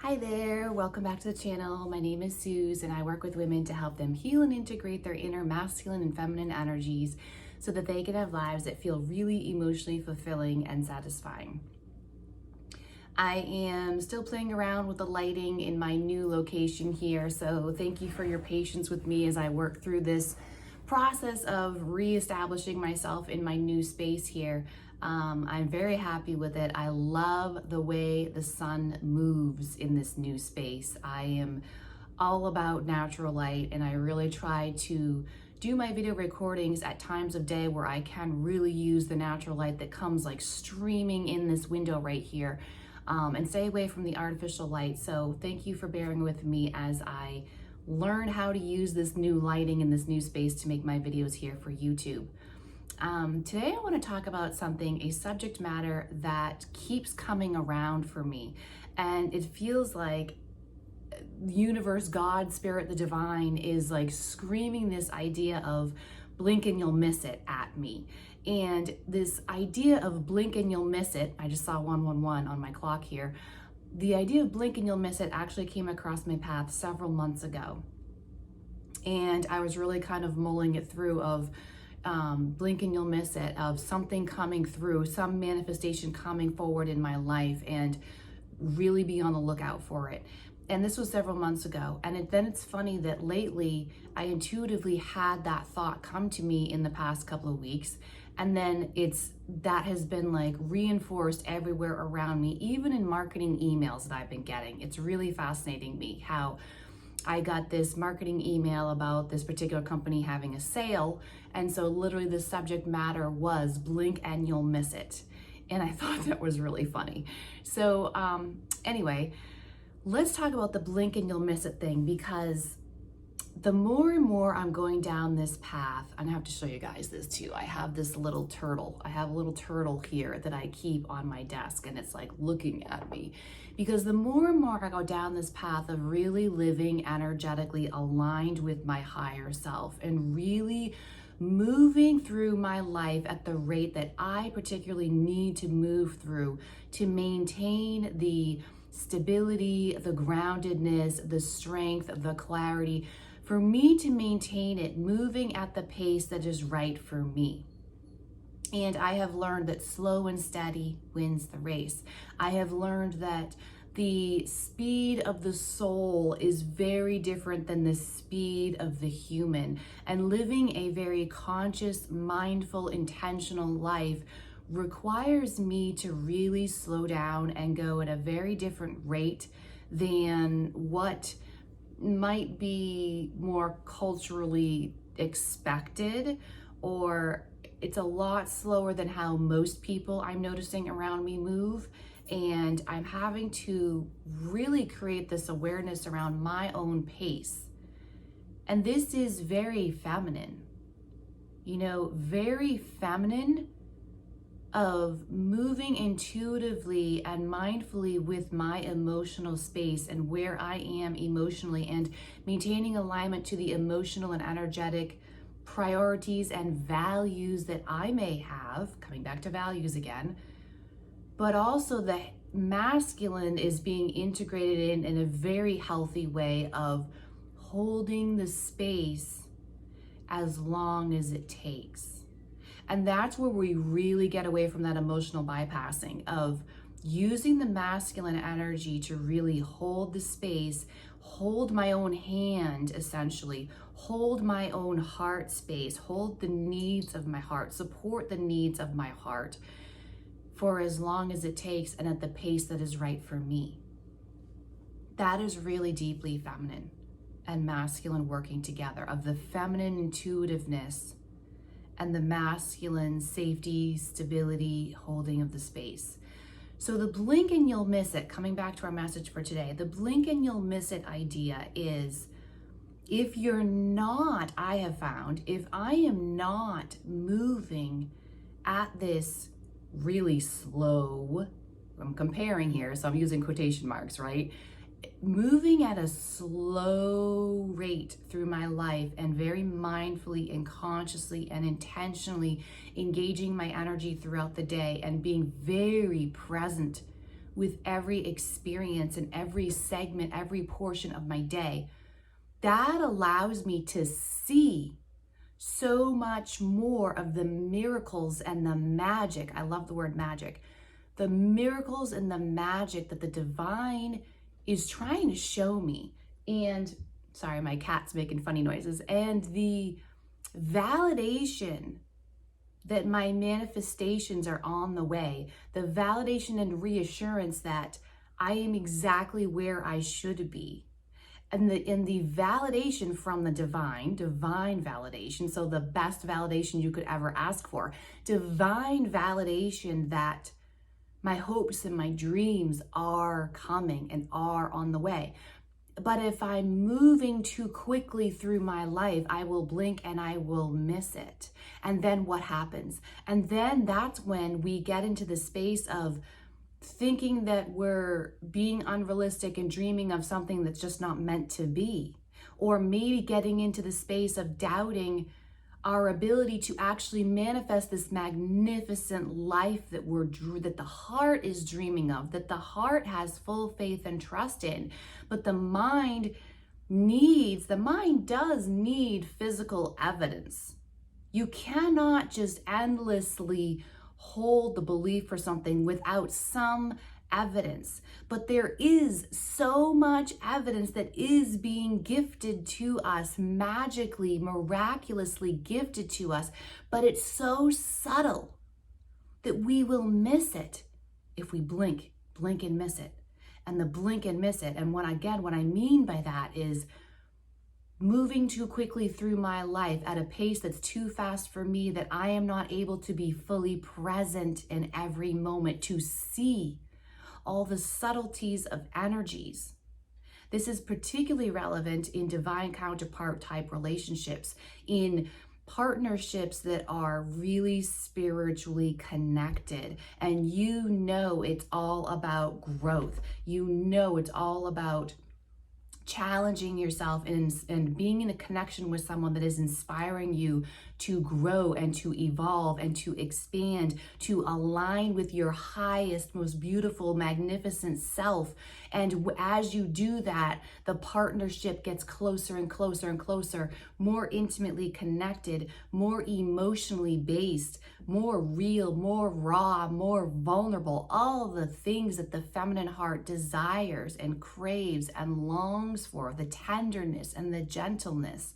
Hi there, welcome back to the channel. My name is Suze and I work with women to help them heal and integrate their inner masculine and feminine energies so that they can have lives that feel really emotionally fulfilling and satisfying. I am still playing around with the lighting in my new location here, so thank you for your patience with me as I work through this process of reestablishing myself in my new space here. I'm very happy with it. I love the way the sun moves in this new space. I am all about natural light, and I really try to do my video recordings at times of day where I can really use the natural light that comes like streaming in this window right here, and stay away from the artificial light. So thank you for bearing with me as I learn how to use this new lighting in this new space to make my videos here for YouTube. Today I want to talk about a subject matter that keeps coming around for me, and it feels like the universe, God, spirit, the divine is like screaming this idea of blink and you'll miss it at me. And this idea of blink and you'll miss it, I just saw 111 on my clock here. The idea of blink and you'll miss it actually came across my path several months ago. And I was really kind of mulling it through of blink and you'll miss it, of something coming through, some manifestation coming forward in my life, and really be on the lookout for it. And this was several months ago. And then it's funny that lately I intuitively had that thought come to me in the past couple of weeks. And then that has been like reinforced everywhere around me, even in marketing emails that I've been getting. It's really fascinating me how I got this marketing email about this particular company having a sale. And so literally the subject matter was blink and you'll miss it. And I thought that was really funny. So anyway, let's talk about the blink and you'll miss it thing, because the more and more I'm going down this path, and I have to show you guys this too. I have this little turtle. I have a little turtle here that I keep on my desk, and it's like looking at me. Because the more and more I go down this path of really living energetically aligned with my higher self and really moving through my life at the rate that I particularly need to move through to maintain the stability, the groundedness, the strength, the clarity, for me to maintain it moving at the pace that is right for me. And I have learned that slow and steady wins the race. I have learned that the speed of the soul is very different than the speed of the human. And living a very conscious, mindful, intentional life requires me to really slow down and go at a very different rate than what might be more culturally expected, or it's a lot slower than how most people I'm noticing around me move. And I'm having to really create this awareness around my own pace. And this is very feminine, very feminine, of moving intuitively and mindfully with my emotional space and where I am emotionally, and maintaining alignment to the emotional and energetic priorities and values that I may have, coming back to values again, but also the masculine is being integrated in a very healthy way of holding the space as long as it takes. And that's where we really get away from that emotional bypassing of using the masculine energy to really hold the space, hold my own hand, essentially, hold my own heart space, hold the needs of my heart, support the needs of my heart for as long as it takes and at the pace that is right for me. That is really deeply feminine and masculine working together, of the feminine intuitiveness and the masculine safety, stability, holding of the space. So the blink and you'll miss it, coming back to our message for today, the blink and you'll miss it idea is, if you're not, I have found, if I am not moving at this really slow, I'm comparing here, so I'm using quotation marks, right? Moving at a slow rate through my life and very mindfully and consciously and intentionally engaging my energy throughout the day and being very present with every experience and every segment, every portion of my day, that allows me to see so much more of the miracles and the magic. I love the word magic. The miracles and the magic that the divine is trying to show me. And sorry, my cat's making funny noises. And the validation that my manifestations are on the way, the validation and reassurance that I am exactly where I should be. And the validation from the divine validation, so the best validation you could ever ask for, divine validation that my hopes and my dreams are coming and are on the way. But if I'm moving too quickly through my life, I will blink and I will miss it. And then what happens? And then that's when we get into the space of thinking that we're being unrealistic and dreaming of something that's just not meant to be. Or maybe getting into the space of doubting our ability to actually manifest this magnificent life that that the heart is dreaming of, that the heart has full faith and trust in. But the mind does need physical evidence. You cannot just endlessly hold the belief for something without some evidence. But there is so much evidence that is being gifted to us, magically, miraculously gifted to us, but it's so subtle that we will miss it if we blink and miss it. And the blink and miss it. And what I mean by that is moving too quickly through my life at a pace that's too fast for me, that I am not able to be fully present in every moment to see all the subtleties of energies. This is particularly relevant in divine counterpart type relationships, in partnerships that are really spiritually connected. And it's all about growth. It's all about challenging yourself and being in a connection with someone that is inspiring you to grow and to evolve and to expand, to align with your highest, most beautiful, magnificent self. And as you do that, the partnership gets closer and closer and closer, more intimately connected, more emotionally based, more real, more raw, more vulnerable, all the things that the feminine heart desires and craves and longs for, the tenderness and the gentleness.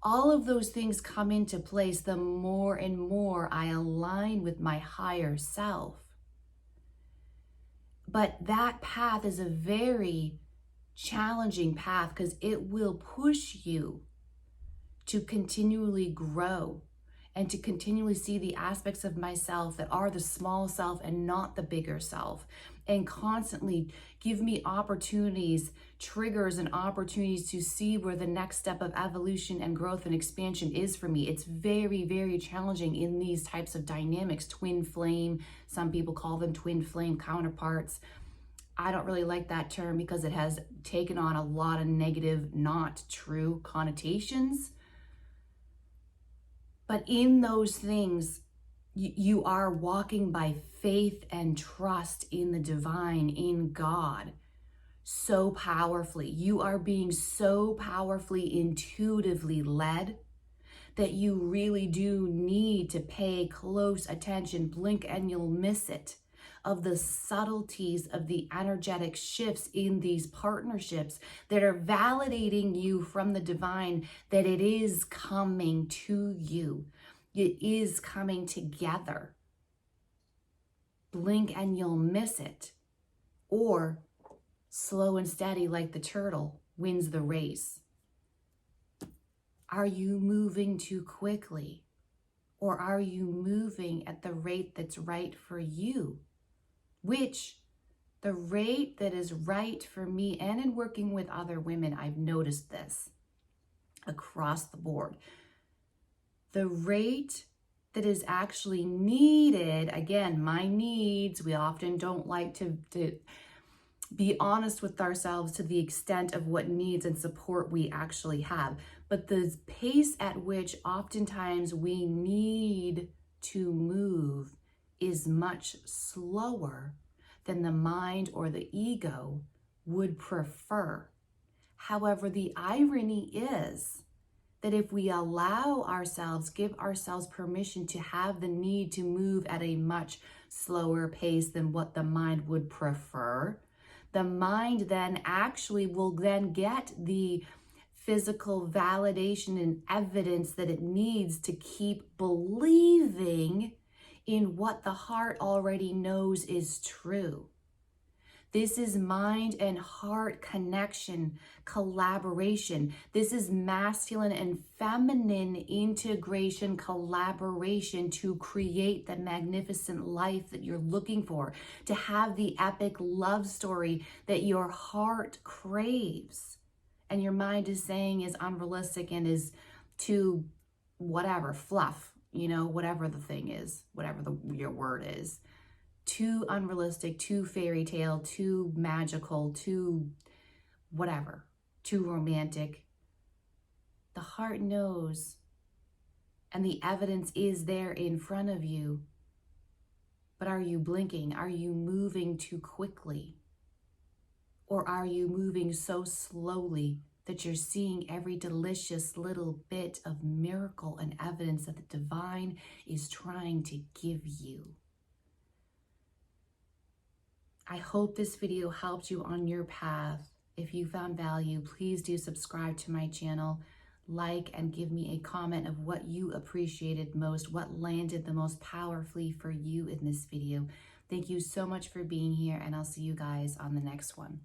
All of those things come into place the more and more I align with my higher self. But that path is a very challenging path because it will push you to continually grow and to continually see the aspects of myself that are the small self and not the bigger self, and constantly give me opportunities, triggers and opportunities to see where the next step of evolution and growth and expansion is for me. It's very, very challenging in these types of dynamics. Twin flame, some people call them twin flame counterparts. I don't really like that term because it has taken on a lot of negative, not true connotations. But in those things, you are walking by faith and trust in the divine, in God, so powerfully. You are being so powerfully, intuitively led that you really do need to pay close attention. Blink and you'll miss it, of the subtleties of the energetic shifts in these partnerships that are validating you from the divine, that it is coming to you. It is coming together. Blink and you'll miss it. Or slow and steady like the turtle wins the race. Are you moving too quickly? Or are you moving at the rate that's right for you? Which, the rate that is right for me, and in working with other women, I've noticed this across the board. The rate that is actually needed, again, my needs, we often don't like to be honest with ourselves to the extent of what needs and support we actually have. But the pace at which oftentimes we need to move is much slower than the mind or the ego would prefer. However, the irony is that if we allow ourselves, give ourselves permission to have the need to move at a much slower pace than what the mind would prefer, the mind then actually will then get the physical validation and evidence that it needs to keep believing in what the heart already knows is true. This is mind and heart connection, collaboration. This is masculine and feminine integration, collaboration to create the magnificent life that you're looking for, to have the epic love story that your heart craves. And your mind is saying is unrealistic and is too whatever, fluff, whatever the thing is, whatever your word is. Too unrealistic, too fairy tale, too magical, too whatever, too romantic. The heart knows, and the evidence is there in front of you. But are you blinking? Are you moving too quickly? Or are you moving so slowly that you're seeing every delicious little bit of miracle and evidence that the divine is trying to give you? I hope this video helped you on your path. If you found value, please do subscribe to my channel, like, and give me a comment of what you appreciated most, what landed the most powerfully for you in this video. Thank you so much for being here, and I'll see you guys on the next one.